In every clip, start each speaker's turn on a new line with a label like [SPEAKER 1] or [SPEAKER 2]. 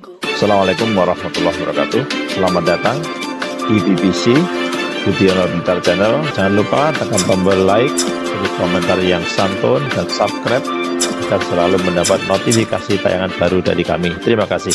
[SPEAKER 1] Assalamualaikum warahmatullahi wabarakatuh. Selamat datang di BBC Budiono Pintar Channel. Jangan lupa tekan tombol like, beri komentar yang santun, dan subscribe agar selalu mendapat notifikasi tayangan baru dari kami. Terima kasih.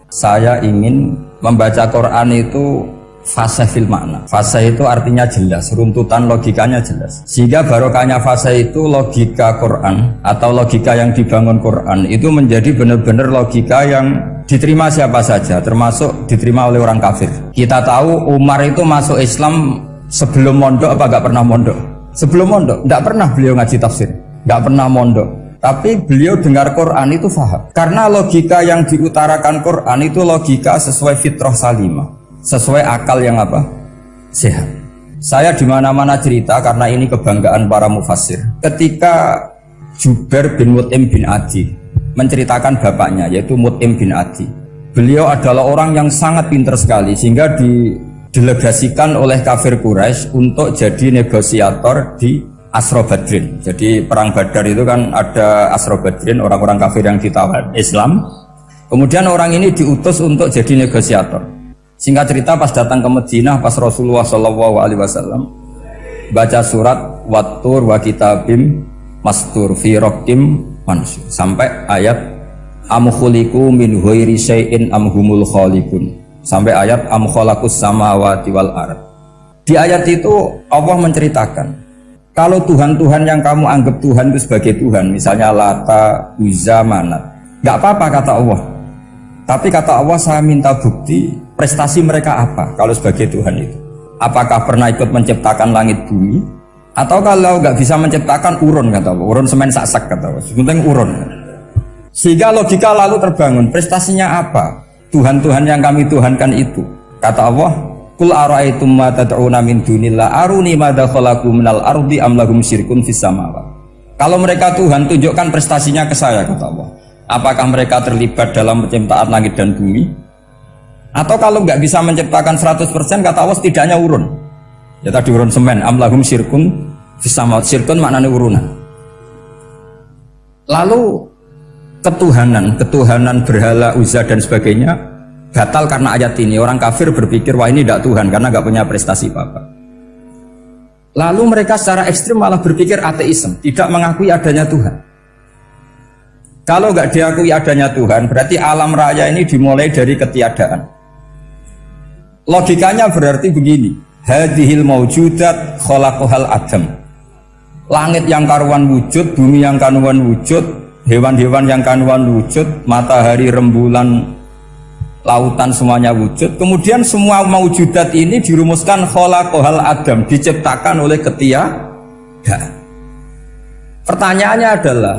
[SPEAKER 2] Saya ingin membaca Quran itu fase fil makna. Fase itu artinya jelas, runtutan logikanya jelas. Sehingga barokahnya fase itu logika Quran atau logika yang dibangun Quran itu menjadi benar-benar logika yang diterima siapa saja, termasuk diterima oleh orang kafir. Kita tahu Umar itu masuk Islam sebelum mondok apa gak pernah mondok? Sebelum mondok, gak pernah beliau ngaji tafsir, gak pernah mondok. Tapi beliau dengar Quran itu faham. Karena logika yang diutarakan Quran itu logika sesuai fitrah salimah, sesuai akal yang apa? Sehat. Saya di mana-mana cerita karena ini kebanggaan para mufassir. Ketika Jubair bin Mut'im bin Adi menceritakan bapaknya yaitu Mut'im bin Adi. Beliau adalah orang yang sangat pintar sekali sehingga didelegasikan oleh kafir Quraisy untuk jadi negosiator di Asra Badrin. Jadi perang Badar itu kan ada Asra Badrin, orang-orang kafir yang ditawar Islam. Kemudian orang ini diutus untuk jadi negosiator. Singkat cerita pas datang ke Madinah, pas Rasulullah SAW baca surat Wattur wa kitabim mastur fi raqim mansur sampai ayat am khuliqu min ghairi syai'in am humul khaliqun sampai ayat am khalaqus samawati wal ard. Di ayat itu Allah menceritakan kalau Tuhan-Tuhan yang kamu anggap Tuhan itu sebagai Tuhan, misalnya Lata, Uzza, Manat, nggak apa-apa kata Allah. Tapi kata Allah, saya minta bukti prestasi mereka apa kalau sebagai Tuhan itu. Apakah pernah ikut menciptakan langit bumi? Atau kalau nggak bisa menciptakan urun kata Allah, urun semen sak-sak kata Allah, penting urun. Sehingga logika lalu terbangun, prestasinya apa? Tuhan-Tuhan yang kami tuhankan itu. Kata Allah, Qul ara'aytum ma tad'una min dunillah aruni madza khalaqu minal ardi am lahum syirkun fis samawati. Kalau mereka Tuhan, tunjukkan prestasinya ke saya kata Allah. Apakah mereka terlibat dalam penciptaan langit dan bumi? Atau kalau nggak bisa menciptakan 100% kata Allah setidaknya urun. Ya tadi urun semen, am lahum syirkun fis samawati. Syirkun maknanya urunan. Lalu ketuhanan berhala Uzza dan sebagainya batal karena ayat ini. Orang kafir berpikir wah ini tidak Tuhan karena nggak punya prestasi apa-apa. Lalu mereka secara ekstrim malah berpikir ateisme, tidak mengakui adanya Tuhan. Kalau nggak diakui adanya Tuhan berarti alam raya ini dimulai dari ketiadaan. Logikanya berarti begini, hadhil maujudat khalaqahal adam. Langit yang karuan wujud, bumi yang karuan wujud, hewan-hewan yang karuan wujud, matahari, rembulan, lautan semuanya wujud. Kemudian semua maujudat ini dirumuskan khalaqahal adam, diciptakan oleh ketiadaan. Pertanyaannya adalah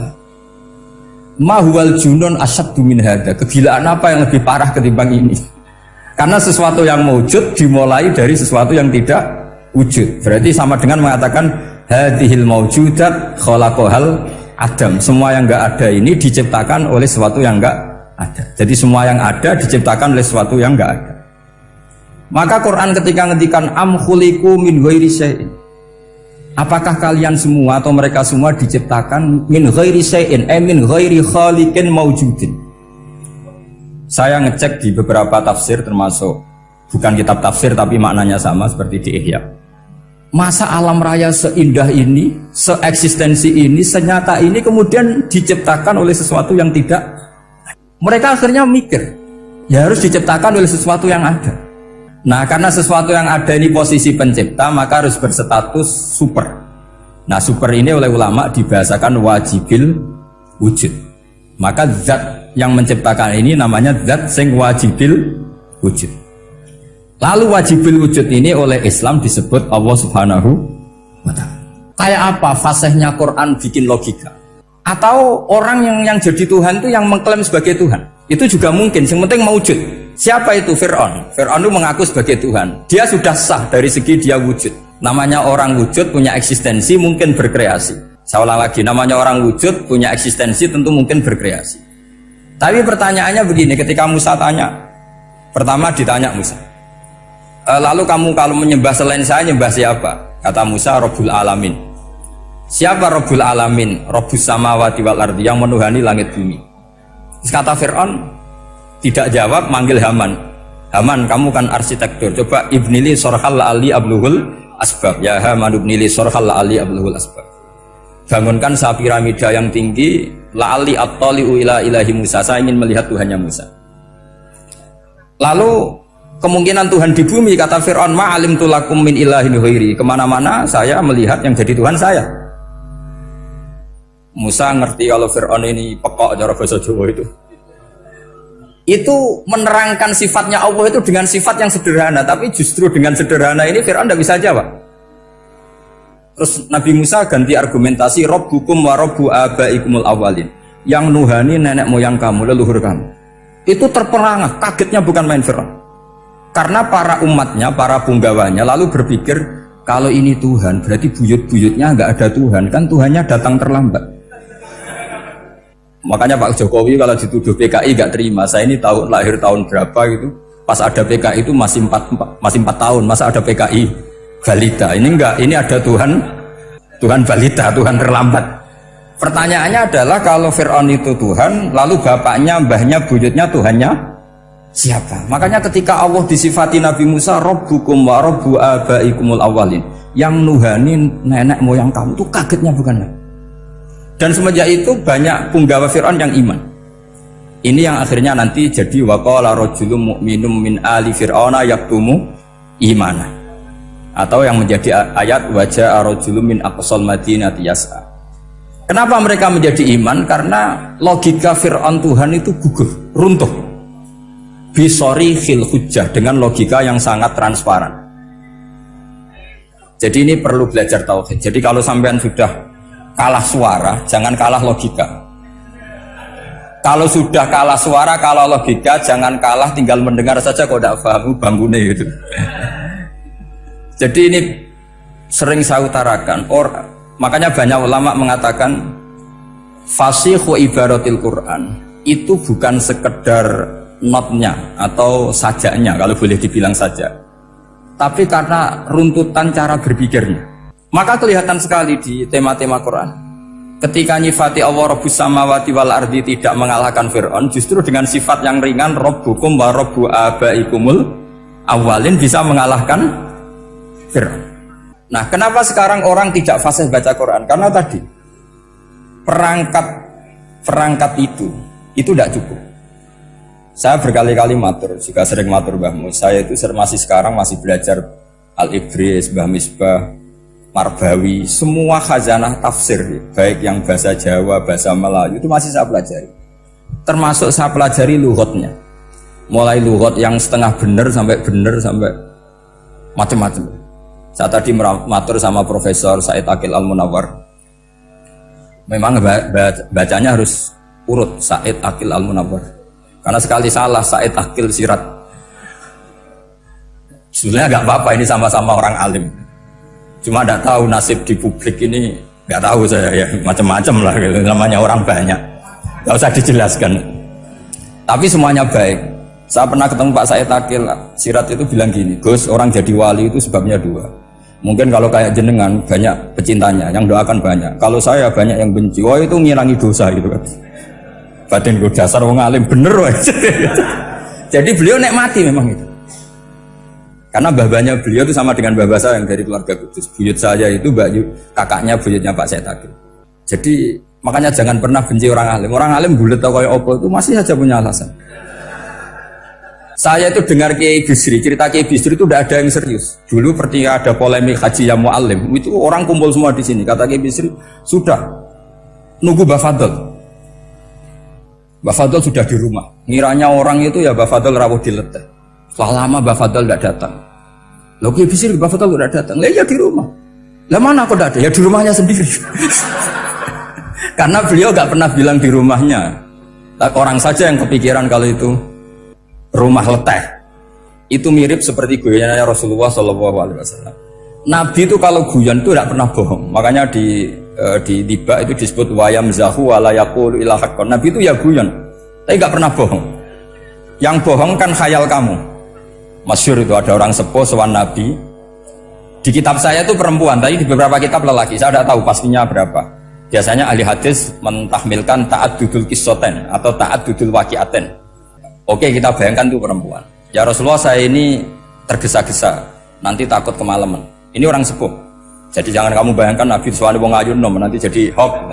[SPEAKER 2] ma huwal junun asyaddu min hadza. Kegilaan apa yang lebih parah ketimbang ini? Karena sesuatu yang wujud dimulai dari sesuatu yang tidak wujud. Berarti sama dengan mengatakan hadhil maujudat khalaqahal adam. Semua yang enggak ada ini diciptakan oleh sesuatu yang enggak ada. Jadi semua yang ada diciptakan oleh sesuatu yang enggak ada. Maka Quran ketika ngendikan am khuliqu min ghairi syai'in. Apakah kalian semua atau mereka semua diciptakan min ghairi syai'in, min ghairi khaliqin maujudin. Saya ngecek di beberapa tafsir termasuk bukan kitab tafsir tapi maknanya sama seperti di Ihya. Masa alam raya seindah ini, seeksistensi ini, senyata ini kemudian diciptakan oleh sesuatu yang tidak. Mereka akhirnya mikir, ya harus diciptakan oleh sesuatu yang ada. Nah karena sesuatu yang ada ini posisi pencipta, maka harus berstatus super. Nah super ini oleh ulama dibahasakan wajibil wujud. Maka zat yang menciptakan ini namanya zat sing wajibil wujud. Lalu wajibil wujud ini oleh Islam disebut Allah Subhanahu wa ta'ala. Kayak apa fasihnya Quran bikin logika? Atau orang yang jadi Tuhan itu yang mengklaim sebagai Tuhan itu juga mungkin, yang penting mewujud. Siapa itu? Fir'aun. Fir'aun itu mengaku sebagai Tuhan. Dia sudah sah dari segi dia wujud. Namanya orang wujud punya eksistensi, mungkin berkreasi. Saya ulang lagi, namanya orang wujud punya eksistensi, tentu mungkin berkreasi. Tapi pertanyaannya begini, ketika Musa tanya, pertama ditanya Musa, lalu kamu kalau menyembah selain saya nyembah siapa? Kata Musa, Rabbul Alamin. Siapa Rabbul Alamin? Rabbus samawati wal ardi, yang menuhani langit bumi. Terus kata Fir'aun tidak jawab, manggil Haman. Haman, kamu kan arsitektur, coba ibnili sorhal la'ali abluhul asbab. Ya Haman ibnili sorhal la'ali abluhul asbab. Bangunkan satu piramida yang tinggi, la'ali at-tali'u ila ilahi Musa, saya ingin melihat Tuhannya Musa. Lalu kemungkinan Tuhan di bumi, kata Fir'aun, ma'alim tulakum min ilahin ghairi, kemana-mana saya melihat yang jadi Tuhan saya. Musa ngerti kalau Fir'aun ini pekok cara bahasa Jawa itu menerangkan sifatnya Allah itu dengan sifat yang sederhana, tapi justru dengan sederhana ini Fir'aun tidak bisa jawab. Terus Nabi Musa ganti argumentasi, Rabbukum wa Rabbu abaikumul awalin, yang nuhani nenek moyang kamu, leluhur kamu. Itu terperangah, kagetnya bukan main Fir'aun. Karena para umatnya, para punggawanya lalu berpikir, kalau ini Tuhan berarti buyut-buyutnya nggak ada Tuhan, kan Tuhannya datang terlambat. Makanya Pak Jokowi kalau dituduh PKI gak terima. Saya ini lahir tahun berapa gitu, pas ada PKI itu masih 4 tahun, masa ada PKI balita. Ini enggak, ini ada Tuhan balita, Tuhan terlambat. Pertanyaannya adalah kalau Fir'aun itu Tuhan, lalu bapaknya, mbahnya, buyutnya Tuhannya siapa? Makanya ketika Allah disifati Nabi Musa, Rabbukum wa Rabbu abaikumul awalin, yang nuhani nenek moyang kamu, itu kagetnya bukan main. Dan semenjak itu banyak punggawa Fir'aun yang iman. Ini yang akhirnya nanti jadi waqala rajulun mu'minum min ali fir'auna yaktumu imana. Atau yang menjadi ayat wajah rajulun min aqsal madinati yas'a. Kenapa mereka menjadi iman? Karena logika Fir'aun Tuhan itu gugur, runtuh. Bisori khil hujjah, dengan logika yang sangat transparan. Jadi ini perlu belajar tauhid. Jadi kalau sampean sudah kalah suara, jangan kalah logika. Kalau sudah kalah suara, kalah logika, jangan kalah tinggal mendengar saja kok tidak paham bangkune gitu. Jadi ini sering saya utarakan, makanya banyak ulama mengatakan fasihhu ibaratil Quran itu bukan sekedar notnya atau sajaknya, kalau boleh dibilang saja, tapi karena runtutan cara berpikirnya. Maka kelihatan sekali di tema-tema Quran, ketika nyifati Allah Rabbus samawati wal ardi tidak mengalahkan Fir'aun, justru dengan sifat yang ringan Rabbukum wa Rabbu abaikumul awalin bisa mengalahkan Fir'aun. Nah, kenapa sekarang orang tidak fasih baca Quran? Karena tadi perangkat itu tidak cukup. Saya berkali-kali matur, juga sering matur Mbah Mus, saya itu masih belajar Al-Ibris, Mbah Misbah, Marbawi, semua khazanah tafsir, baik yang bahasa Jawa, bahasa Melayu, itu masih saya pelajari. Termasuk saya pelajari lughatnya, mulai lughat yang setengah benar sampai macam-macam. Saya tadi matur sama Profesor Said Aqil Al-Munawwar, memang bacanya harus urut Said Aqil Al-Munawwar, karena sekali salah Said Aqil Sirat, sebenarnya nggak apa-apa, ini sama-sama orang alim. Cuma tidak tahu nasib di publik ini, nggak tahu saya ya, macam-macam lah gitu. Namanya orang banyak, nggak usah dijelaskan. Tapi semuanya baik. Saya pernah ketemu Pak Said Aqil Sirat itu bilang gini, Gus, orang jadi wali itu sebabnya 2. Mungkin kalau kayak jenengan banyak pecintanya, yang doakan banyak. Kalau saya banyak yang benci, wah itu ngilangi dosa gitu kan. Batin gue dasar wong alim bener wah. Jadi beliau nikmati memang itu. Karena babanya beliau itu sama dengan babah saya yang dari keluarga Kudus. Buyut saya itu kakaknya buyutnya Pak Said Aqil. Jadi makanya jangan pernah benci orang alim. Orang alim bulet atau kayak opo itu masih saja punya alasan. Saya itu dengar Kiai Bisri, cerita Kiai Bisri itu tidak ada yang serius. Dulu ketika ada polemik haji yang mu'alim, itu orang kumpul semua di sini. Kata Kiai Bisri, sudah nunggu Mbah Fadl. Mbah Fadl sudah di rumah. Ngiranya orang itu ya Mbah Fadl rawuh dileteh. Setelah lama Mbah Fadl tidak datang. Loh Kiai Bisri, Mbah Fadl tidak datang. Lah ya di rumah. Lah mana kok tidak ada? Ya di rumahnya sendiri. Karena beliau nggak pernah bilang di rumahnya. Orang saja yang kepikiran kalau itu rumah leteh. Itu mirip seperti guyonannya Rasulullah SAW. Nabi itu kalau guyon itu tidak pernah bohong. Makanya di tiba itu disebut wayam zahu wala yaqulu illa haqqan. Nabi itu ya guyon, tapi nggak pernah bohong. Yang bohong kan khayal kamu. Masyhur itu ada orang sepuh sowan Nabi. Di kitab saya itu perempuan, tapi di beberapa kitab lelaki. Saya tidak tahu pastinya berapa. Biasanya ahli hadis mentahmilkan ta'addudul qissaten atau ta'addudul waqi'aten. Oke, kita bayangkan tuh perempuan. Ya Rasulullah, saya ini tergesa-gesa, nanti takut kemalaman. Ini orang sepuh. Jadi jangan kamu bayangkan Nabi suami wong ayu nom nanti jadi hoax.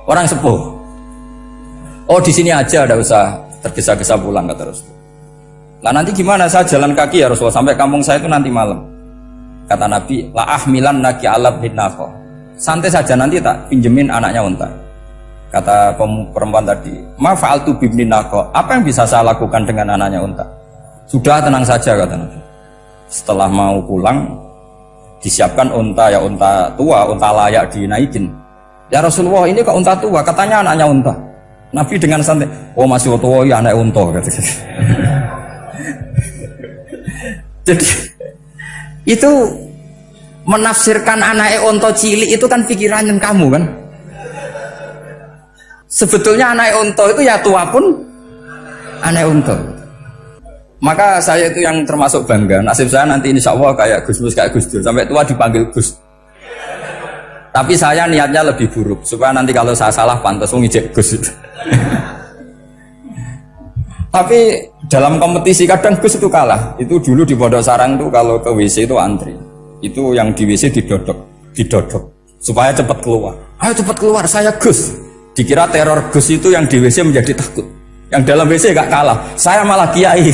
[SPEAKER 2] Orang sepuh. Oh, di sini aja, enggak usah tergesa-gesa pulang kata Rasulullah. Lah nanti gimana, saya jalan kaki ya Rasulullah sampai kampung saya itu nanti malam. Kata Nabi, la ahmilan naki alab binafo. Santai saja, nanti tak pinjemin anaknya unta. Kata perempuan tadi, ma fa'altu bibni naqo, apa yang bisa saya lakukan dengan anaknya unta? Sudah, tenang saja kata Nabi. Setelah mau pulang, disiapkan unta, ya unta tua, unta layak dinaikin. Ya Rasulullah, ini kok unta tua? Katanya anaknya unta. Nabi dengan santai, oh masih tua ya anak unta. Jadi itu menafsirkan anaknya onto cilik itu kan pikiran kamu kan. Sebetulnya anaknya onto itu ya tua pun anaknya onto. Maka saya itu yang termasuk bangga. Nasib saya nanti insya Allah kayak Gus Mus, kayak Gus Dur, sampai tua dipanggil Gus. Tapi saya niatnya lebih buruk supaya nanti kalau saya salah pantas ngijek Gus itu. Tapi dalam kompetisi kadang Gus itu kalah. Itu dulu di Pondok Sarang itu kalau ke WC itu antri. Itu yang di WC didodok supaya cepat keluar. Ayo cepat keluar, saya Gus. Dikira teror Gus itu yang di WC menjadi takut. Yang dalam WC gak kalah, saya malah kiai.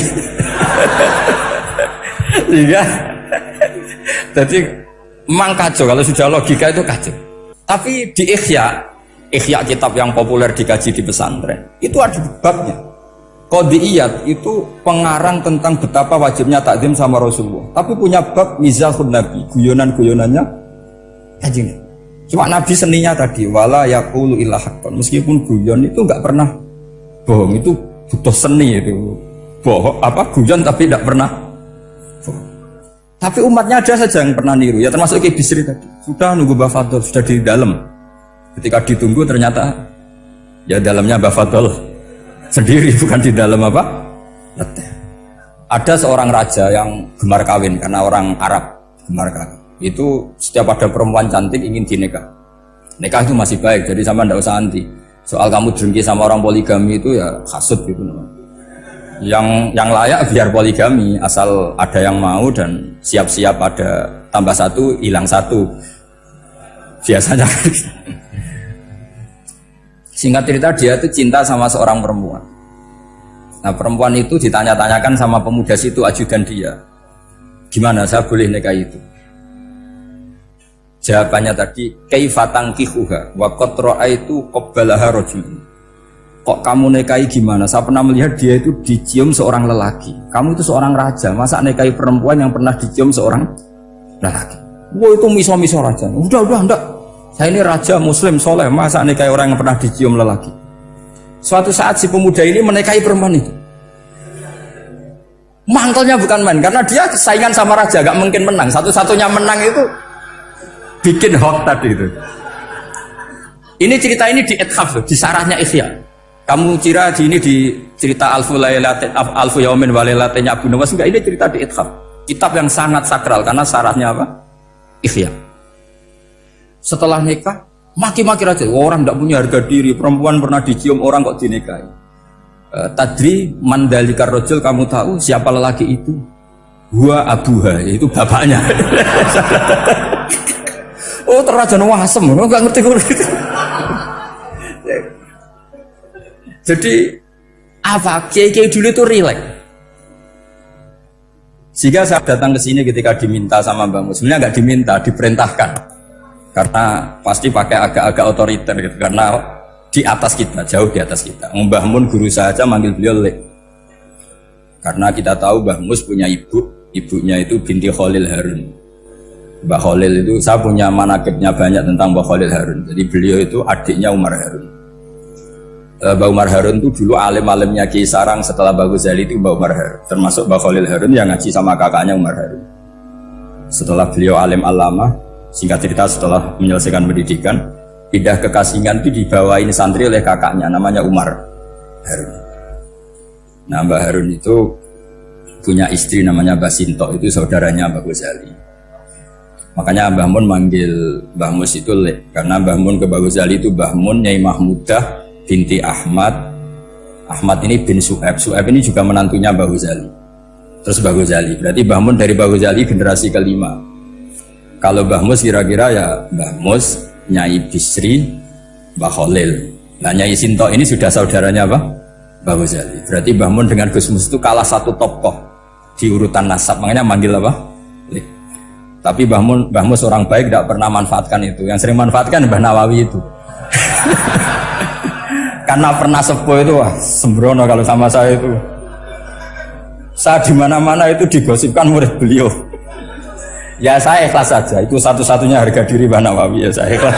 [SPEAKER 2] Iya. Jadi memang kacau kalau sudah logika itu kacau. Tapi di Ihya kitab yang populer dikaji di pesantren, itu ada babnya. Qadiyat itu pengarang tentang betapa wajibnya takzim sama Rasulullah. Tapi punya bab mizahun Nabi, guyonan-guyonannya Kanjeng. Cuma Nabi seninya tadi wala yaqulu illa haqqan. Meskipun guyon itu enggak pernah bohong, itu butuh seni itu. Bohong apa guyon tapi tidak pernah bohong. Tapi umatnya ada saja yang pernah niru, ya termasuk Ki Bisri tadi. Sudah nunggu Mbah Fadl, sudah di dalam. Ketika ditunggu ternyata ya dalamnya Mbah Fadl sendiri, bukan di dalam apa? Leteh. Ada seorang raja yang gemar kawin karena orang Arab gemar kawin. Itu setiap ada perempuan cantik ingin dinikah. Nikah itu masih baik, jadi sama ndak usah anti. Soal kamu dengki sama orang poligami itu ya hasut gitu. Yang layak biar poligami asal ada yang mau dan siap-siap ada tambah satu hilang satu. Biasanya. Singkat cerita dia itu cinta sama seorang perempuan. Nah perempuan itu ditanya-tanyakan sama pemuda situ ajudan dia. Gimana saya boleh nikah itu? Jawabannya tadi kaifatang kihuha wa qad ra'aitu qabbalaha rajulun. Kok kamu nikahi gimana? Saya pernah melihat dia itu dicium seorang lelaki. Kamu itu seorang raja, masa nikahi perempuan yang pernah dicium seorang lelaki? Wah itu miso-miso raja. Udah enggak. Saya ini raja muslim soleh, masa nikahi orang yang pernah dicium lelaki? Suatu saat si pemuda ini menikahi perempuan itu. Mangkelnya bukan main, karena dia saingan sama raja, gak mungkin menang. Satu-satunya menang itu bikin hoax tadi itu. Ini cerita ini di Ithaf, di sarahnya Ihya. Kamu kira di ini di cerita Alfu Yaumin wa Lailatin Abu Nawas, enggak, ini cerita di Ithaf. Kitab yang sangat sakral karena sarahnya apa? Ihya. Setelah nikah, maki-maki raja. Orang tidak punya harga diri, perempuan pernah dicium orang kok dinikahi. Tadri mandalikar rojul, kamu tahu siapa lelaki itu? Huwa abuha, yaitu bapaknya. Oh terrajan wasem, nggak ngerti gue. Jadi apa? Kiai-kiai dulu itu rileks. Sehingga saya datang ke sini ketika diminta sama Mbak Mus. Sebenarnya nggak diminta, diperintahkan. Karena pasti pakai agak-agak otoriter gitu. Karena di atas kita, jauh di atas kita. Mbah Mun guru saja manggil beliau Lek. Karena kita tahu Mbah Mus punya ibu, ibunya itu binti Khalil Harun. Mbah Khalil itu, saya punya manakibnya banyak tentang Mbah Khalil Harun. Jadi beliau itu adiknya Umar Harun. Mbah Umar Harun itu dulu alim-alimnya Ki Sarang, setelah Mbah Ghazali itu Mbah Umar Harun. Termasuk Mbah Khalil Harun yang ngaji sama kakaknya Umar Harun. Setelah beliau alim alama, singkat cerita setelah menyelesaikan pendidikan, pindah ke Kasingan itu dibawain santri oleh kakaknya, namanya Umar Harun. Nah Mbah Harun itu punya istri namanya Mbah Sinto, itu saudaranya Mbah Ghazali. Makanya Mbah Mun manggil Mbah Mus itu Lek, karena Mbah Mun ke Mbah Ghazali itu Mbah Mun Nyai Mahmudah binti Ahmad. Ahmad ini bin Su'aib. Su'aib ini juga menantunya Mbah Ghazali. Terus Mbah Ghazali, berarti Mbah Mun dari Mbah Ghazali generasi kelima. Kalau Mbah Mus kira-kira ya Mbah Mus, Nyai Bisri, Mbah Khalil. Nah Nyai Sinto ini sudah saudaranya apa? Mbah Ghazali. Berarti Mbah Mun dengan Gus Mus itu kalah satu tokoh di urutan nasab, makanya manggil apa? Lek. Tapi Mbah Mus orang baik, tidak pernah manfaatkan itu. Yang sering manfaatkan Mbah Nawawi itu. Karena pernah sepuh itu, wah sembrono kalau sama saya itu. Saya di mana-mana itu digosipkan murid beliau. Ya saya ikhlas saja. Itu satu-satunya harga diri Mbah Nawawi, ya saya ikhlas.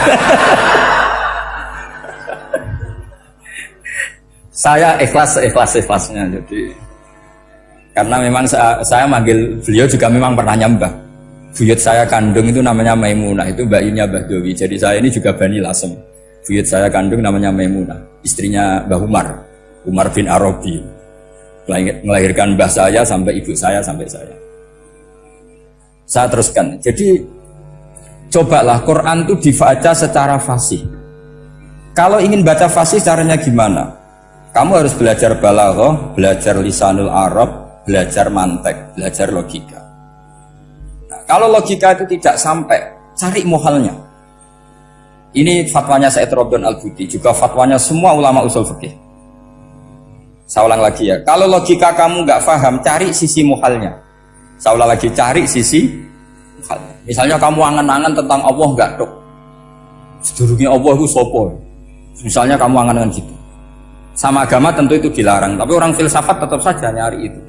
[SPEAKER 2] Saya ikhlasnya. Jadi karena memang saya manggil beliau juga memang pernah nyembah. Buyut saya kandung itu namanya Maimunah, itu mbaknya Mbah Dowi. Jadi saya ini juga Bani Lasem. Buyut saya kandung namanya Maimunah, istrinya Mbah Umar bin Arabi. Melahirkan mbah saya sampai ibu saya sampai saya. Saya teruskan. Jadi cobalah Quran itu dibaca secara fasih. Kalau ingin baca fasih caranya gimana? Kamu harus belajar balaghah, belajar lisanul Arab, belajar mantek, belajar logika. Kalau logika itu tidak sampai, cari muhalnya. Ini fatwanya Said Robdon Al-Buti, juga fatwanya semua ulama usul fikih. Saya ulang lagi ya, kalau logika kamu nggak paham, cari sisi muhalnya. Saya ulang lagi, cari sisi muhalnya. Misalnya kamu angan-angan tentang Allah nggak dok, sedurungnya Allah itu sopo. Misalnya kamu angan-angan gitu. Sama agama tentu itu dilarang, tapi orang filsafat tetap saja nyari itu.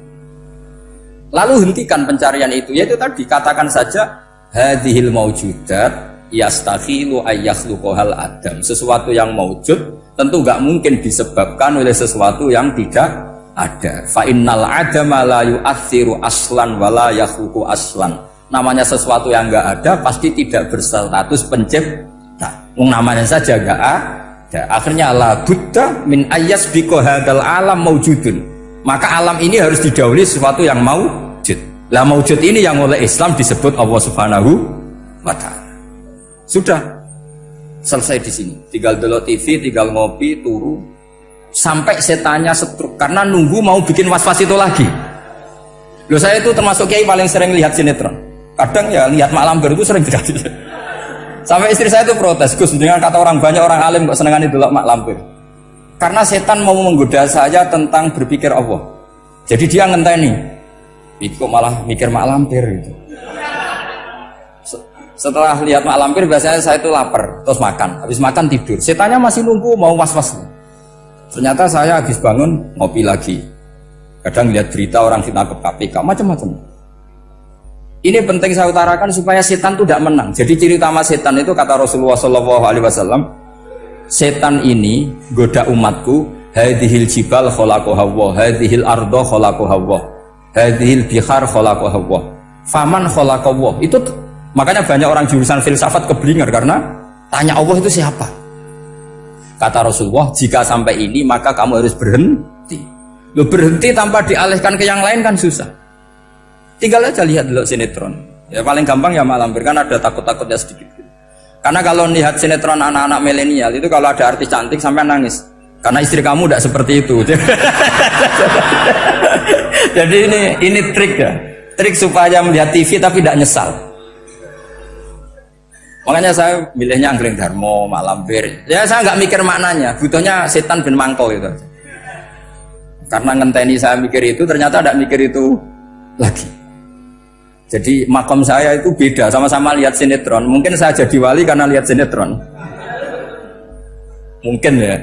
[SPEAKER 2] Lalu hentikan pencarian itu, yaitu tadi katakan saja hadhil maujudat yastakhilu ayyakhluqahal adam. Sesuatu yang maujud tentu enggak mungkin disebabkan oleh sesuatu yang tidak ada. Fa innal adama la yu'athiru aslan wa la yakhluqu aslan. Namanya sesuatu yang enggak ada pasti tidak berstatus pencipta. Namanya saja enggak ada. Akhirnya la budda min ayyasbiqu hadzal alam maujudun. Maka alam ini harus didahului sesuatu yang maujud. Lah maujud ini yang oleh Islam disebut Allah Subhanahu wa ta'ala. Sudah selesai di sini. Tinggal delok TV, tinggal ngopi, turu sampai setannya setruk karena nunggu mau bikin was-was itu lagi. Loh saya itu termasuk kiai paling sering lihat sinetron. Kadang ya lihat Mak Lampir itu sering terjadi. Sampai istri saya itu protes, Gus, dengan kata orang banyak orang alim kok senengan itu Mak Lampir. Karena setan mau menggoda saya tentang berpikir Allah. Jadi dia ngenteni. Itu malah mikir Mak Lampir gitu. Setelah lihat Mak Lampir biasanya saya itu lapar, terus makan. Habis makan tidur. Setannya masih nunggu mau was-was. Ternyata saya habis bangun ngopi lagi. Kadang lihat berita orang ditangkap KPK macam-macam. Ini penting saya utarakan supaya setan itu tidak menang. Jadi ciri utama setan itu kata Rasulullah SAW, setan ini goda umatku, hadhil jibal khalaqaha Allah, hadhil ardo khalaqaha Allah, hadhil bihar khalaqaha Allah, faman khalaqaha Allah. Itu makanya banyak orang jurusan filsafat keblinger karena tanya Allah itu siapa. Kata Rasulullah, jika sampai ini maka kamu harus berhenti. Lo berhenti tanpa dialihkan ke yang lain kan susah. Tinggal aja lihat dulu sinetron. Ya paling gampang ya Mak Lampir, kan ada takut-takutnya sedikit. Karena kalau lihat sinetron anak-anak milenial itu kalau ada artis cantik sampai nangis. Karena istri kamu tidak seperti itu. Jadi ini trik ya. Trik supaya melihat TV tapi tidak nyesal. Makanya saya milihnya Anggreng Darmo, Mak Lampir. Ya saya nggak mikir maknanya. Butuhnya setan bin mangkol itu. Karena ngenteni saya mikir itu ternyata tidak mikir itu lagi. Jadi makom saya itu beda, sama-sama lihat sinetron. Mungkin saya jadi wali karena lihat sinetron. Mungkin ya.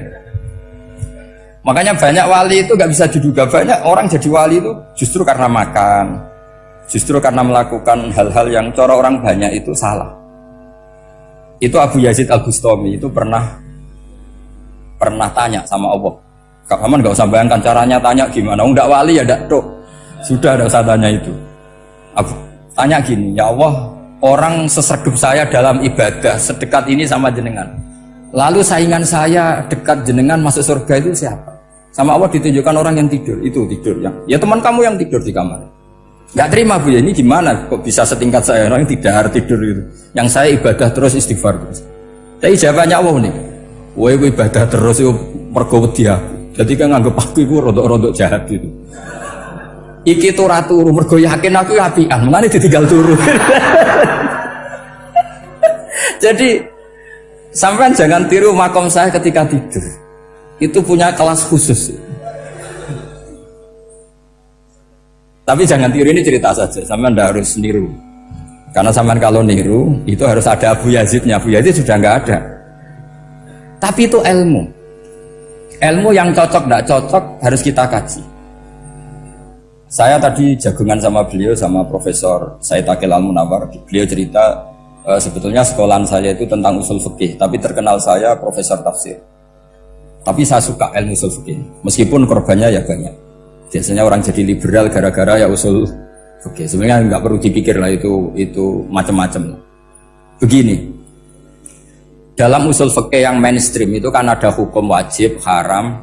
[SPEAKER 2] Makanya banyak wali itu gak bisa diduga. Banyak orang jadi wali itu justru karena makan, justru karena melakukan hal-hal yang cara orang banyak itu salah. Itu Abu Yazid Al-Bustami itu pernah tanya sama Allah. Kak Haman gak usah bayangkan caranya tanya gimana. Enggak wali ya enggak tuh. Sudah enggak usah tanya itu. Abu tanya gini, ya Allah, orang sesregep saya dalam ibadah sedekat ini sama jenengan. Lalu saingan saya dekat jenengan masuk surga itu siapa? Sama Allah ditunjukkan orang yang tidur, itu tidur yang. Ya teman kamu yang tidur di kamar. Nggak terima Bu, ya ini gimana kok bisa setingkat saya, orang yang tidak tidur gitu. Yang saya ibadah terus, istighfar terus. Tapi jawabannya Allah nih, wah ibadah terus itu mergo wedi aku. Jadi kan nganggep aku itu rodok-rodok jahat gitu. Iki tuh ratu mergo yakin aku apian, mulane ditinggal turu. Jadi sampean jangan tiru makom saya ketika tidur. Itu punya kelas khusus. Tapi jangan tiru, ini cerita saja, sampean tidak harus niru. Karena sampean kalau niru, itu harus ada Abu Yazidnya. Abu Yazid sudah nggak ada. Tapi itu ilmu. Ilmu yang cocok tidak cocok harus kita kaji. Saya tadi jagungan sama beliau, sama Profesor Said Akil Al-Munawar. Beliau cerita, sebetulnya sekolahan saya itu tentang usul fikih, tapi terkenal saya Profesor Tafsir. Tapi saya suka ilmu usul fikih, meskipun korbannya ya banyak. Biasanya orang jadi liberal gara-gara ya usul fikih. Sebenarnya nggak perlu dipikir lah, itu macam-macam. Begini, dalam usul fikih yang mainstream itu kan ada hukum wajib, haram,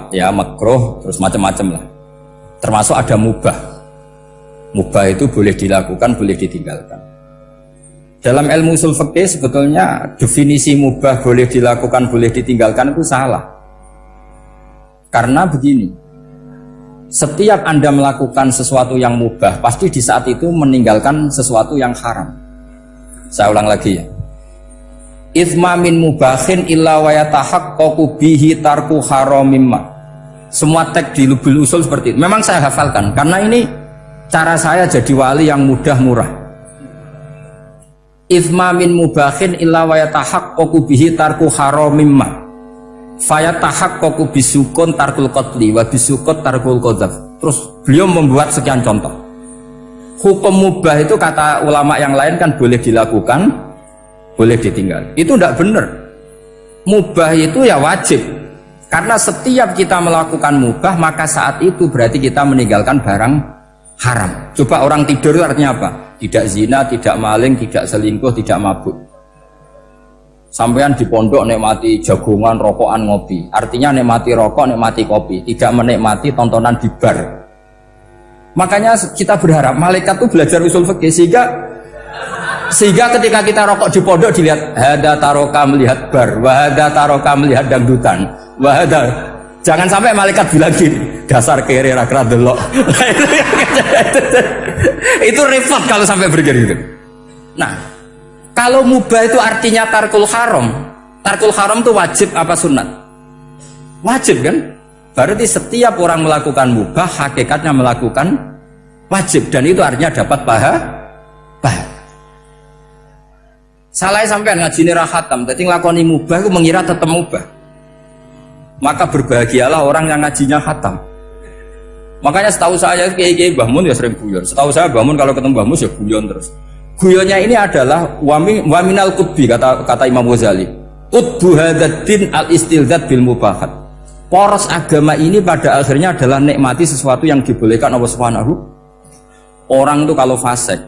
[SPEAKER 2] ya makruh, terus macam-macam lah. Termasuk ada mubah. Mubah itu boleh dilakukan, boleh ditinggalkan. Dalam ilmu usul fikih sebetulnya definisi mubah boleh dilakukan, boleh ditinggalkan itu salah. Karena begini. Setiap Anda melakukan sesuatu yang mubah, pasti di saat itu meninggalkan sesuatu yang haram. Saya ulang lagi ya. Itsma min mubahin illa wa yatahaqqaqu bihi tarku haramimma. Semua teks di Lubul Usul seperti itu. Memang saya hafalkan karena ini cara saya jadi wali yang mudah murah. Itsma min mubahin illa wa yatahaqqaqu bihi tarku haramimma. Fayatahaqqaqu bisukun tarkul qatli wa bisukut tarkul qadzaf. Terus beliau membuat sekian contoh. Hukum mubah itu kata ulama yang lain kan boleh dilakukan, boleh ditinggal. Itu tidak benar. Mubah itu ya wajib. Karena setiap kita melakukan mubah, maka saat itu berarti kita meninggalkan barang haram. Coba orang tidur itu artinya apa? Tidak zina, tidak maling, tidak selingkuh, tidak mabuk. Sampean di pondok nikmati jagungan, rokokan, ngopi. Artinya nikmati rokok, nikmati kopi, tidak menikmati tontonan di bar. Makanya kita berharap malaikat itu belajar usul fikih sehingga ketika kita rokok di pondok dilihat hada taroka melihat bar, wahada taroka melihat dangdutan, wahada. Jangan sampai malaikat bilang gini, dasar kere rakra delok. Itu repot kalau sampai begitu. Nah, kalau mubah itu artinya tarkul haram. Tarkul haram itu wajib apa sunat? Wajib kan? Berarti setiap orang melakukan mubah hakikatnya melakukan wajib, dan itu artinya dapat pahala. Salah sampean ngaji ra khatam, dadi nglakoni mubah itu mengira tetap mubah. Maka berbahagialah orang yang ngajinya khatam. Makanya setahu saya kiai-kiai Mbah Mun ya sering guyon. Setahu saya Mbah Mun kalau ketemu Mbah Mun ya guyon terus. Guyonnya ini adalah waminal qutbi kata Imam Ghazali. Qutbu hadzal al-istilzat bil mubahat. Poros agama ini pada akhirnya adalah nikmati sesuatu yang dibolehkan Allah Subhanahu. Orang itu kalau fasik,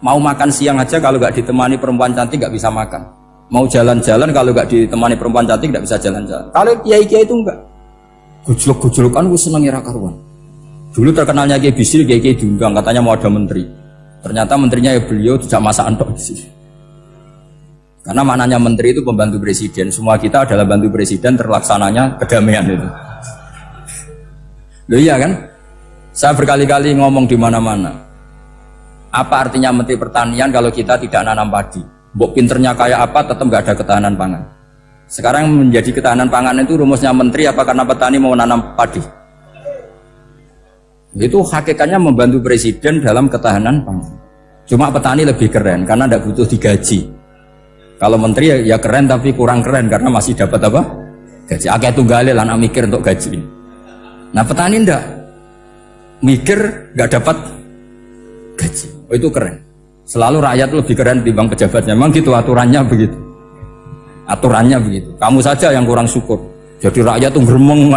[SPEAKER 2] mau makan siang aja kalau nggak ditemani perempuan cantik nggak bisa makan. Mau jalan-jalan kalau nggak ditemani perempuan cantik nggak bisa jalan-jalan. Kalau kiai-kiai itu enggak. Gujluk-gujlukan gue seneng ira karuan. Dulu terkenalnya Kiai Bisri, Kiai diundang katanya mau ada menteri. Ternyata menterinya ya beliau tidak masak antok di sini. Karena maknanya menteri itu pembantu presiden. Semua kita adalah bantu presiden terlaksananya kedamaian itu. Loh iya kan? Saya berkali-kali ngomong di mana-mana. Apa artinya menteri pertanian kalau kita tidak nanam padi? Mbok pinternya kayak apa tetap nggak ada ketahanan pangan. Sekarang menjadi ketahanan pangan itu rumusnya menteri apa karena petani mau nanam padi? Itu hakikatnya membantu presiden dalam ketahanan pangan. Cuma petani lebih keren karena tidak butuh digaji. Kalau menteri ya keren tapi kurang keren karena masih dapat apa? Gaji. Akeh tunggale lah nak mikir untuk gaji. Nah petani ndak mikir nggak dapat gaji. Oh itu keren. Selalu rakyat lebih keren dibanding pejabatnya. Memang gitu aturannya begitu. Aturannya begitu. Kamu saja yang kurang syukur. Jadi rakyat tuh gremeng.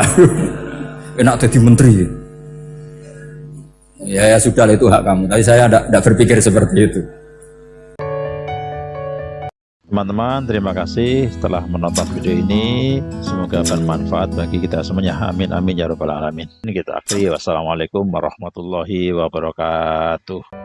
[SPEAKER 2] Enak jadi menteri. Ya sudah itu hak kamu, tapi saya tidak berpikir seperti itu.
[SPEAKER 1] Teman-teman, terima kasih telah menonton video ini. Semoga bermanfaat bagi kita semuanya. Amin amin ya rabbal alamin. Ini kita akhiri. Wassalamualaikum warahmatullahi wabarakatuh.